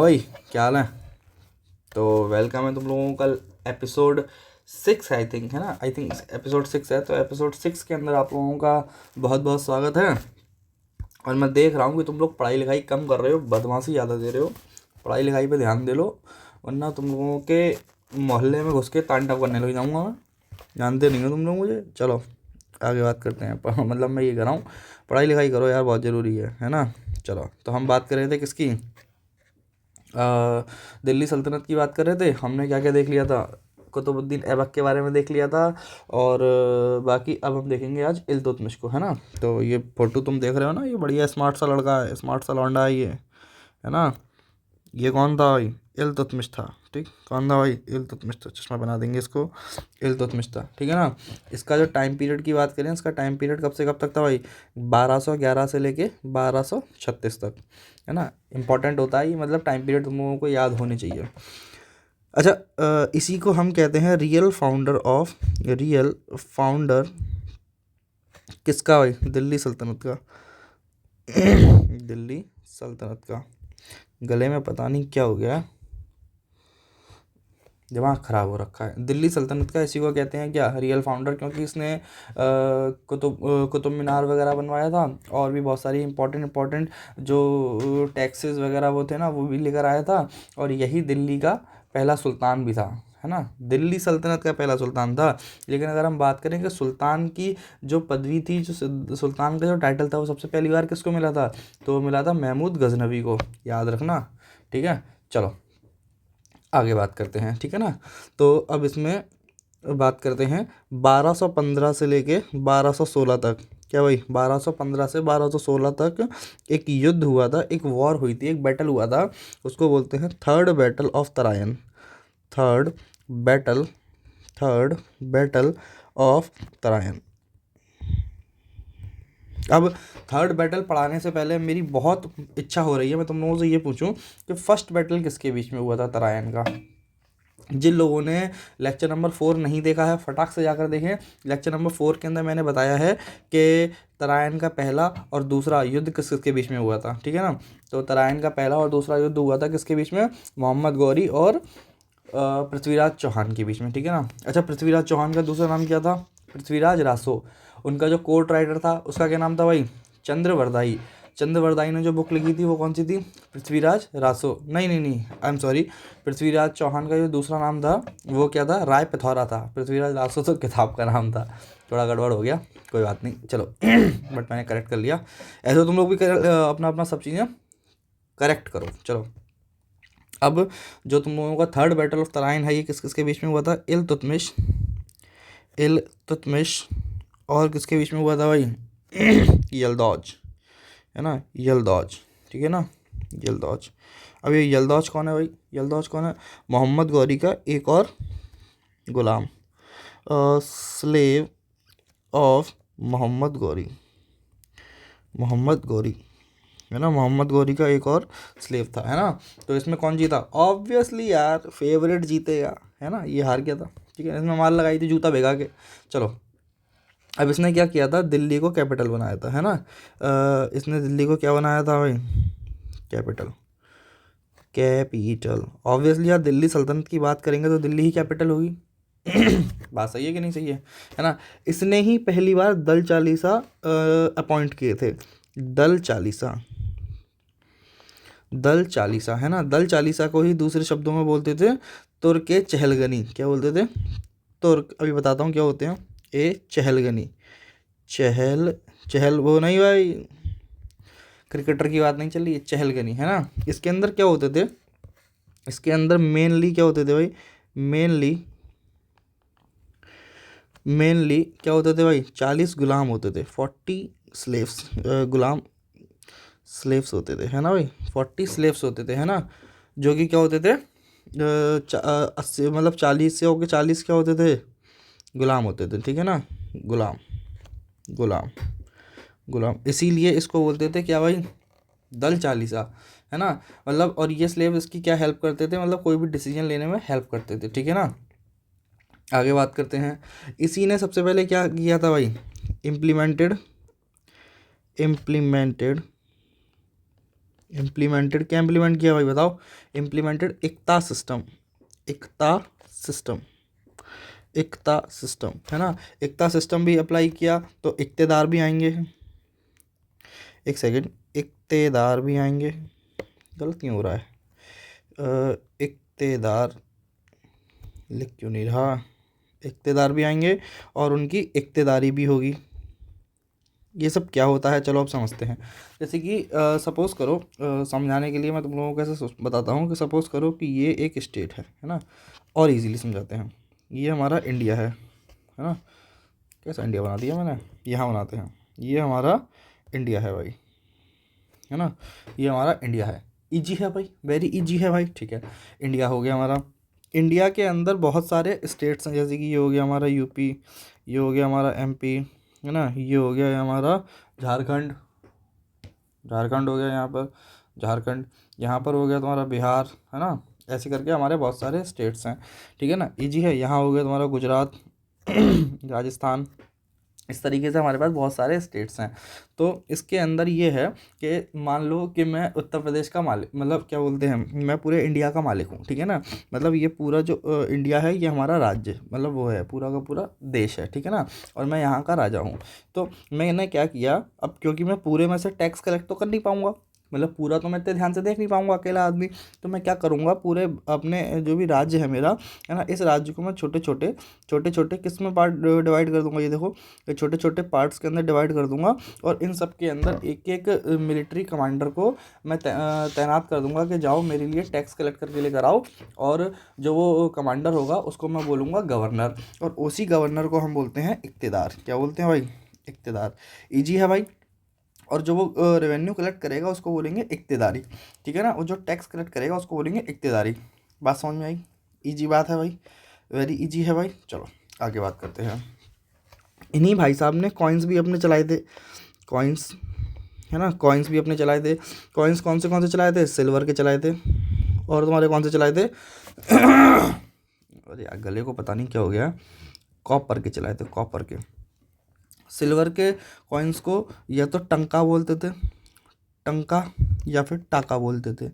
भाई, क्या हाल है? तो वेलकम है तुम लोगों का एपिसोड 6 आई थिंक, है ना? आई थिंक एपिसोड 6 है। तो एपिसोड 6 के अंदर आप लोगों का बहुत बहुत स्वागत है। और मैं देख रहा हूँ कि तुम लोग पढ़ाई लिखाई कम कर रहे हो, बदमाशी ज़्यादा दे रहे हो। पढ़ाई लिखाई पे ध्यान दे लो, वरना तुम लोगों के मोहल्ले में घुस के तांडव करने लग जाऊँगा मैं। जानते नहीं हो तुम लोग मुझे। चलो आगे बात करते हैं। मतलब मैं ये कर रहा हूँ, पढ़ाई लिखाई करो यार, बहुत ज़रूरी है ना? चलो, तो हम बात कर रहे थे किसकी? दिल्ली सल्तनत की बात कर रहे थे। हमने क्या क्या देख लिया था? कुतुबुद्दीन ऐबक के बारे में देख लिया था। और बाकी अब हम देखेंगे आज इल्तुतमिश को, है ना? तो ये फोटो तुम देख रहे हो ना, ये बढ़िया स्मार्ट सा लड़का है, स्मार्ट सा लौंडा है ये, है ना? ये कौन था भाई? इल्तुतमिश था। ठीक, कौन था भाई? इल्तुतमिश था। चश्मा बना देंगे इसको। इल्तुतमिश था, ठीक है ना? इसका जो टाइम पीरियड की बात करें, इसका टाइम पीरियड कब से कब तक था भाई? 1211 से लेके 1236 तक, है ना? इंपॉर्टेंट होता है ये, मतलब टाइम पीरियड तुम लोगों को याद होने चाहिए। अच्छा, इसी को हम कहते हैं रियल फाउंडर किसका भाई? दिल्ली सल्तनत का। दिल्ली सल्तनत का। गले में पता नहीं क्या हो गया, दिमाग ख़राब हो रखा है। दिल्ली सल्तनत का इसी को कहते हैं क्या? रियल फाउंडर, क्योंकि इसने कुतुब मीनार वगैरह बनवाया था, और भी बहुत सारी इंपॉर्टेंट जो टैक्सेस वगैरह वो थे ना, वो भी लेकर आया था। और यही दिल्ली का पहला सुल्तान भी था, है ना? दिल्ली सल्तनत का पहला सुल्तान था। लेकिन अगर हम बात करें कि सुल्तान की जो पदवी थी, जो सुल्तान का जो टाइटल था, वो सबसे पहली बार किसको मिला था? तो वो मिला था महमूद गजनवी को, याद रखना। ठीक है, चलो आगे बात करते हैं, ठीक है ना? तो अब इसमें बात करते हैं 1215 से लेके 1216 तक। क्या भाई? 1215 से 1216 तक एक युद्ध हुआ था, एक वॉर हुई थी, एक बैटल हुआ था। उसको बोलते हैं third battle of Tarain. Third battle third battle of Tarain. अब थर्ड बैटल पढ़ाने से पहले मेरी बहुत इच्छा हो रही है, मैं तुम लोगों से ये पूछूं कि फर्स्ट बैटल किसके बीच में हुआ था तराइन का? जिन लोगों ने लेक्चर नंबर 4 नहीं देखा है, फटाक से जाकर देखें। लेक्चर नंबर 4 के अंदर मैंने बताया है कि तराइन का पहला और दूसरा युद्ध किस किसके बीच में हुआ था, ठीक है ना? तो तराइन का पहला और दूसरा युद्ध हुआ था किसके बीच में? मोहम्मद गौरी और पृथ्वीराज चौहान के बीच में, ठीक है ना? अच्छा, पृथ्वीराज चौहान का दूसरा नाम क्या था? पृथ्वीराज रासो। उनका जो कोर्ट राइटर था, उसका क्या नाम था भाई? चंद्रवरदाई। चंद्रवरदाई ने जो बुक लिखी थी वो कौन सी थी? पृथ्वीराज रासो। नहीं नहीं नहीं, I am sorry. Prithviraj Chauhan का जो दूसरा नाम था वो क्या था? राय पिथौरा था। पृथ्वीराज रासो तो किताब का नाम था, थोड़ा गड़बड़ हो गया, कोई बात नहीं, चलो। बट मैंने करेक्ट कर लिया। ऐसे तुम लोग भी अपना अपना सब चीज़ें करेक्ट करो, चलो। अब जो तुम लोगों का थर्ड बैटल ऑफ तराइन है, ये किस किसके बीच में हुआ था? इल्तुतमिश और किसके बीच में हुआ था भाई? यलदौज, है ना? यलदौज, ठीक है ना? यलदौज। अब ये यलदौज कौन है भाई? यलदौज कौन है? मोहम्मद गौरी का एक और गुलाम, स्लेव ऑफ मोहम्मद गौरी। मोहम्मद गौरी, है ना? मोहम्मद गौरी का एक और स्लेव था, है ना? तो इसमें कौन जीता? ऑब्वियसली यार, फेवरेट जीतेगा, है ना? ये हार गया था, ठीक है? इसमें मार लगाई थी जूता भिगा के। चलो, अब इसने क्या किया था? दिल्ली को कैपिटल बनाया था, है ना? इसने दिल्ली को क्या बनाया था भाई? कैपिटल। कैपिटल ऑब्वियसली यार, दिल्ली सल्तनत की बात करेंगे तो दिल्ली ही कैपिटल होगी। बात सही है कि नहीं सही है ना? इसने ही पहली बार दल चालीसा अपॉइंट किए थे। दल चालीसा, दल चालीसा, है ना? दल चालीसा को ही दूसरे शब्दों में बोलते थे तुर्क ए चहलगनी। क्या बोलते थे? तुर्क, अभी बताता हूँ क्या होते हैं। ए चहलगनी, चहल चहल वो नहीं भाई, क्रिकेटर की बात नहीं चल रही है, चहलगनी, है ना? इसके अंदर क्या होते थे? इसके अंदर मेनली क्या होते थे भाई? मेनली मेनली क्या होते थे भाई? 40 गुलाम होते थे, 40 स्लेव्स, गुलाम स्लेव्स होते थे, है ना भाई? 40 स्लेव्स होते थे, है ना? जो कि क्या होते थे? 80, मतलब 40 से होके 40 क्या होते थे? गुलाम होते थे, ठीक है ना? गुलाम, गुलाम, गुलाम। इसीलिए इसको बोलते थे क्या भाई? दल चालीसा, है ना? मतलब, और ये स्लेव इसकी क्या हेल्प करते थे? मतलब कोई भी डिसीजन लेने में हेल्प करते थे, ठीक है ना? आगे बात करते हैं। इसी ने सबसे पहले क्या किया था भाई? इम्प्लीमेंटेड इम्प्लीमेंटेड इम्प्लीमेंटेड, क्या इम्प्लीमेंट किया भाई बताओ? इम्प्लीमेंटेड एकता सिस्टम, एकता सिस्टम, एकता सिस्टम, है ना। एकता सिस्टम भी अप्लाई किया तो इक्तेदार भी आएंगे। एक सेकंड, इक्तेदार भी आएंगे, गलत क्यों हो रहा है? इक्तेदार लिख क्यों नहीं रहा? इक्तेदार भी आएंगे और उनकी इक्तेदारी भी होगी। ये सब क्या होता है, चलो अब समझते हैं। जैसे कि सपोज़ करो, समझाने के लिए मैं तुम लोगों को कैसे बताता हूँ कि सपोज़ करो कि ये एक स्टेट है ना। और इजीली समझाते हैं। ये हमारा इंडिया है ना। कैसा इंडिया बना दिया मैंने, यहाँ बनाते हैं। ये हमारा इंडिया है भाई, है ना। ये हमारा इंडिया है। इजी है भाई, वेरी इजी है भाई, ठीक है। इंडिया हो गया हमारा। इंडिया के अंदर बहुत सारे स्टेट्स हैं, जैसे कि ये हो गया हमारा यूपी, ये हो गया हमारा एमपी, है ना। ये हो गया हमारा झारखंड, झारखंड हो गया यहाँ पर, झारखंड। यहाँ पर हो गया तुम्हारा बिहार, है ना। ऐसे करके हमारे बहुत सारे स्टेट्स हैं, ठीक है ना। इजी है। यहाँ हो गया तुम्हारा गुजरात, राजस्थान। इस तरीके से हमारे पास बहुत सारे स्टेट्स हैं। तो इसके अंदर ये है कि मान लो कि मैं उत्तर प्रदेश का मालिक, मतलब क्या बोलते हैं, मैं पूरे इंडिया का मालिक हूँ, ठीक है ना। मतलब ये पूरा जो इंडिया है ये हमारा राज्य, मतलब वो है पूरा का पूरा देश है, ठीक है ना। और मैं यहाँ का राजा हूँ। तो मैंने क्या किया, अब क्योंकि मैं पूरे में से टैक्स कलेक्ट तो कर नहीं पाऊँगा, मतलब पूरा तो मैं इतने ध्यान से देख नहीं पाऊँगा अकेला आदमी। तो मैं क्या करूँगा, पूरे अपने जो भी राज्य है मेरा, है ना, इस राज्य को मैं छोटे छोटे छोटे छोटे किस में पार्ट डिवाइड कर दूंगा। ये देखो, ये छोटे छोटे पार्ट्स के अंदर डिवाइड कर दूंगा। और इन सब के अंदर एक एक मिलिट्री कमांडर को मैं तैनात कर दूंगा कि जाओ मेरे लिए टैक्स कलेक्ट करके लेकर आओ। और जो वो कमांडर होगा उसको मैं बोलूँगा गवर्नर, और उसी गवर्नर को हम बोलते हैं इक्तेदार। क्या बोलते हैं भाई? इक्तेदार। ईजी है भाई। और जो वो रेवेन्यू कलेक्ट करेगा उसको बोलेंगे इक्तेदारी, ठीक है ना। और जो टैक्स कलेक्ट करेगा उसको बोलेंगे इक्तेदारी। बात समझ में आई? इजी बात है भाई, वेरी इजी है भाई। चलो आगे बात करते हैं। इन्हीं भाई साहब ने कॉइन्स भी अपने चलाए थे, कॉइन्स, है ना। कॉइन्स भी अपने चलाए थे। कॉइन्स कौन से चलाए थे? सिल्वर के चलाए थे। और तुम्हारे कौन से चलाए थे? अरे यार गले को पता नहीं क्या हो गया। कॉपर के चलाए थे, कॉपर के। सिल्वर के कॉइन्स को या तो टंका बोलते थे, टंका, या फिर टाका बोलते थे।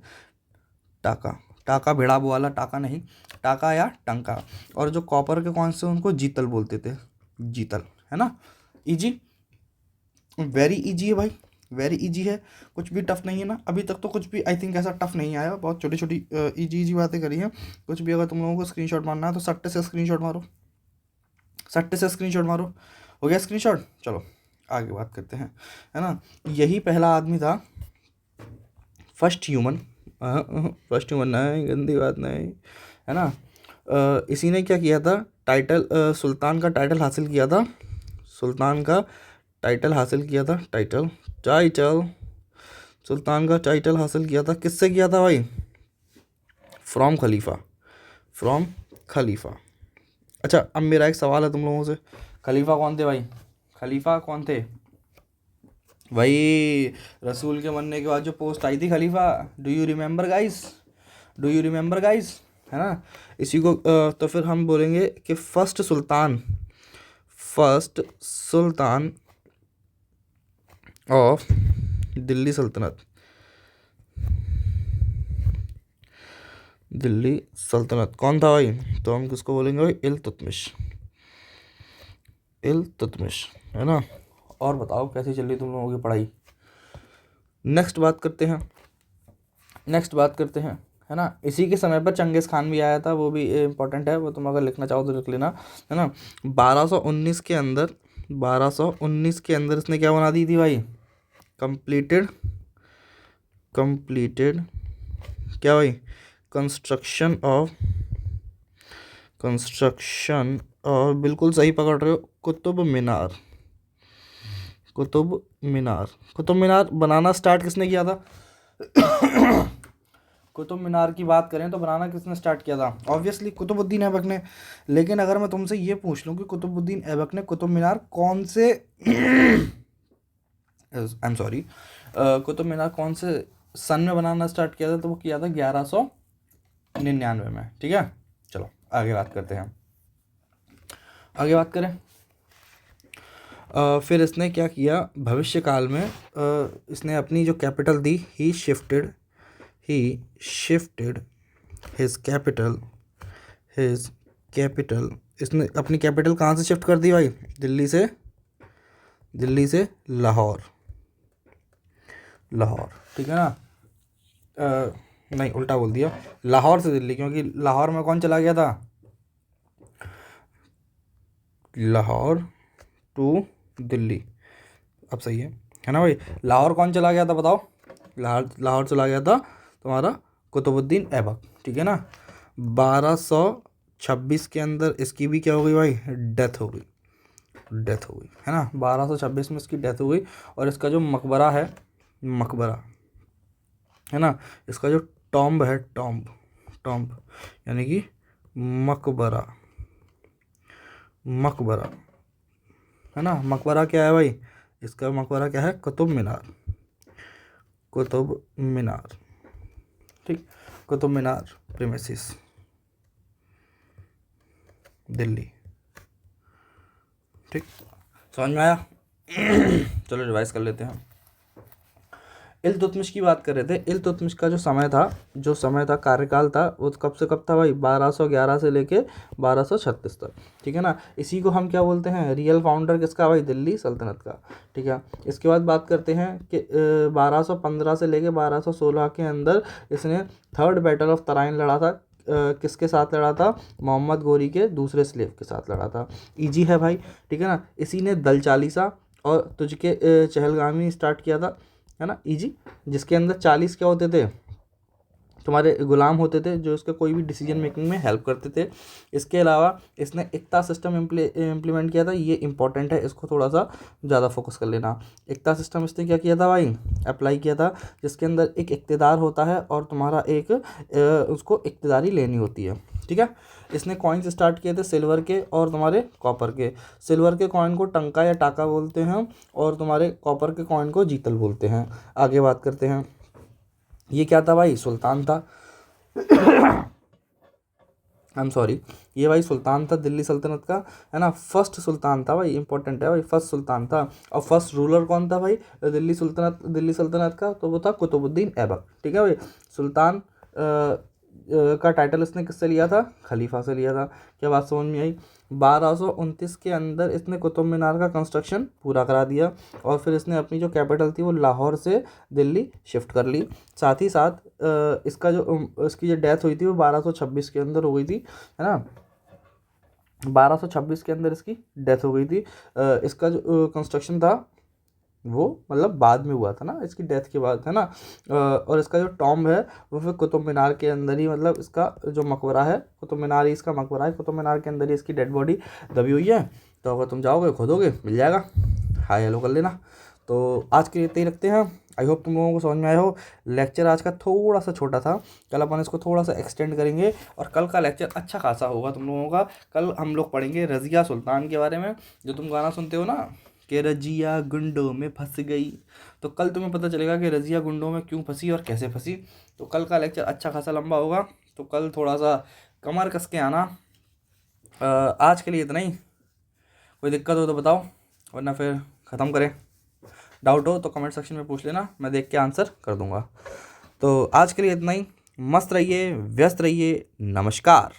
टाका, टाका भिड़ाब वाला टाका नहीं, टाका या टंका। और जो कॉपर के कॉइन्स थे उनको जीतल बोलते थे, जीतल, है ना। इजी, वेरी इजी है भाई, वेरी इजी है। कुछ भी टफ नहीं है ना, अभी तक तो कुछ भी आई थिंक ऐसा टफ नहीं आया। बहुत छोटी छोटी इजी इजी बातें करी हैं। कुछ भी अगर तुम लोगों को स्क्रीनशॉट मारना है तो सट्टे से स्क्रीनशॉट मारो, सट्टे से स्क्रीनशॉट मारो। हो गया स्क्रीनशॉट? चलो आगे बात करते हैं, है ना। यही पहला आदमी था, फर्स्ट ह्यूमन, फर्स्ट ह्यूमन नहीं, गंदी बात नहीं, है ना। इसी ने क्या किया था, टाइटल, सुल्तान का टाइटल हासिल किया था, सुल्तान का टाइटल हासिल किया था, टाइटल, टाइटल, सुल्तान का टाइटल हासिल किया था। किससे किया था भाई? फ्रॉम खलीफा, फ्रॉम खलीफा। अच्छा अब मेरा एक सवाल है तुम लोगों से, खलीफा कौन थे भाई? खलीफा कौन थे भाई? रसूल के मरने के बाद जो पोस्ट आई थी खलीफा, do you remember guys? Do you remember guys, है ना। इसी को तो फिर हम बोलेंगे कि first sultan, first sultan of Delhi सल्तनत, दिल्ली सल्तनत कौन था भाई? तो हम किसको बोलेंगे भाई? इल्तुतमिश, इल्तुतमिश, है ना। और बताओ कैसी चल रही तुम लोगों की पढ़ाई? नेक्स्ट बात करते हैं, नेक्स्ट बात करते हैं, है ना। इसी के समय पर चंगेज़ खान भी आया था, वो भी इम्पोर्टेंट है, वो तुम अगर लिखना चाहो तो लिख लेना, है ना। 1219 के अंदर, 1219 के अंदर इसने क्या बना दी थी भाई? कंप्लीटेड, कंप्लीटेड क्या भाई? कंस्ट्रक्शन ऑफ, कंस्ट्रक्शन, और बिल्कुल सही पकड़ रहे हो, कुतुब मीनार, कुतुब मीनार। कुतुब मीनार बनाना स्टार्ट किसने किया था? कुतुब मीनार की बात करें तो बनाना किसने स्टार्ट किया था? ऑब्वियसली कुतुबुद्दीन ऐबक ने। लेकिन अगर मैं तुमसे ये पूछ लूँ कि कुतुबुद्दीन ऐबक ने कुतुब मीनार कौन से आई एम सॉरी, कुतुब मीनार कौन से सन में बनाना स्टार्ट किया था? तो वो किया था 1199 में, ठीक है। चलो आगे बात करते हैं, आगे बात करें। फिर इसने क्या किया भविष्य काल में, इसने अपनी जो कैपिटल थी ही शिफ्टेड हिज कैपिटल इसने अपनी कैपिटल कहाँ से शिफ्ट कर दी भाई? दिल्ली से लाहौर, ठीक है ना। नहीं उल्टा बोल दिया, लाहौर से दिल्ली, क्योंकि लाहौर में कौन चला गया था? लाहौर टू दिल्ली। अब सही है ना भाई? लाहौर कौन चला गया था बताओ? लाहौर चला गया था तुम्हारा कुतुबुद्दीन ऐबक, ठीक है ना। 1226 के अंदर इसकी भी क्या हो गई भाई? डेथ हो गई है ना। 1226 में इसकी डेथ हो गई। और इसका जो मकबरा है ना, इसका जो टॉम्ब है, टॉम्ब यानी कि मकबरा है ना। मकबरा क्या है भाई? इसका मकबरा क्या है? कुतुब मीनार, ठीक। कुतुब मीनार प्रीमिसेस, दिल्ली, ठीक। समझ में आया? चलो रिवाइज कर लेते हैं। इल्तुतमिश की बात कर रहे थे। इल्तुतमिश का जो समय था, कार्यकाल था, वो कब से कब था भाई? 1211 से लेके 1236 तक, ठीक है ना। इसी को हम क्या बोलते हैं? रियल फाउंडर किसका भाई? दिल्ली सल्तनत का, ठीक है। इसके बाद बात करते हैं कि 1215 से लेके 1216 के अंदर इसने थर्ड बैटल ऑफ तराइन लड़ा था। किसके साथ लड़ा था? मोहम्मद गोरी के दूसरे स्लेव के साथ लड़ा था। इजी है भाई, ठीक है ना। इसी ने दल चालीसा और तुझके चहलगामी स्टार्ट किया था, है ना। इजी, जिसके अंदर 40 क्या होते थे? तुम्हारे गुलाम होते थे, जो इसके कोई भी डिसीजन मेकिंग में हेल्प करते थे। इसके अलावा इसने इक्ता सिस्टम इम्प्लीमेंट किया था। ये इंपॉर्टेंट है, इसको थोड़ा सा ज़्यादा फोकस कर लेना। इक्ता सिस्टम इसने क्या किया था भाई? अप्लाई किया था, जिसके अंदर एक इक्तदार होता है और तुम्हारा एक उसको इक्तदारी लेनी होती है, ठीक है। इसने कॉइन्स स्टार्ट किए थे सिल्वर के और तुम्हारे कॉपर के। सिल्वर के कॉइन को टंका या टाका बोलते हैं और तुम्हारे कॉपर के कॉइन को जीतल बोलते हैं। आगे बात करते हैं। ये क्या था भाई? सुल्तान था। आई एम सॉरी, ये भाई सुल्तान था दिल्ली सल्तनत का, है ना। फर्स्ट सुल्तान था भाई, इंपॉर्टेंट है भाई, फर्स्ट सुल्तान था। और फर्स्ट रूलर कौन था भाई दिल्ली सल्तनत का? तो वो था कुतुबुद्दीन ऐबक, ठीक है भाई। सुल्तान का टाइटल इसने किससे लिया था? खलीफा से लिया था। क्या बात समझ में आई? 1229 के अंदर इसने कुतुब मीनार का कंस्ट्रक्शन पूरा करा दिया और फिर इसने अपनी जो कैपिटल थी वो लाहौर से दिल्ली शिफ्ट कर ली। साथ ही साथ इसकी जो डेथ हुई थी वो 1226 के अंदर हो गई थी, है ना। 1226 के अंदर इसकी डेथ हो गई थी। इसका जो कंस्ट्रक्शन था वो मतलब बाद में हुआ था ना, इसकी डेथ के बाद, है ना। और इसका जो टॉम्ब है वो फिर कुतुब मीनार के अंदर ही, मतलब इसका जो मकबरा है कुतुब मीनार ही इसका मकबरा है। कुतुब मीनार के अंदर ही इसकी डेड बॉडी दबी हुई है। तो अगर तुम जाओगे खोदोगे मिल जाएगा, हाय हेलो कर लेना। तो आज के लिए इतना ही रखते हैं। आई होप तुम लोगों को समझ में आया हो। लेक्चर आज का थोड़ा सा छोटा था, कल अपन इसको थोड़ा सा एक्सटेंड करेंगे और कल का लेक्चर अच्छा खासा होगा तुम लोगों का। कल हम लोग पढ़ेंगे रज़िया सुल्तान के बारे में। जो तुम गाना सुनते हो ना कि रजिया गुंडों में फंस गई, तो कल तुम्हें पता चलेगा कि रजिया गुंडों में क्यों फंसी और कैसे फंसी। तो कल का लेक्चर अच्छा खासा लंबा होगा, तो कल थोड़ा सा कमर कस के आना। आज के लिए इतना ही। कोई दिक्कत हो तो बताओ, वरना फिर ख़त्म करें। डाउट हो तो कमेंट सेक्शन में पूछ लेना, मैं देख के आंसर कर दूंगा। तो आज के लिए इतना ही। मस्त रहिए, व्यस्त रहिए। नमस्कार।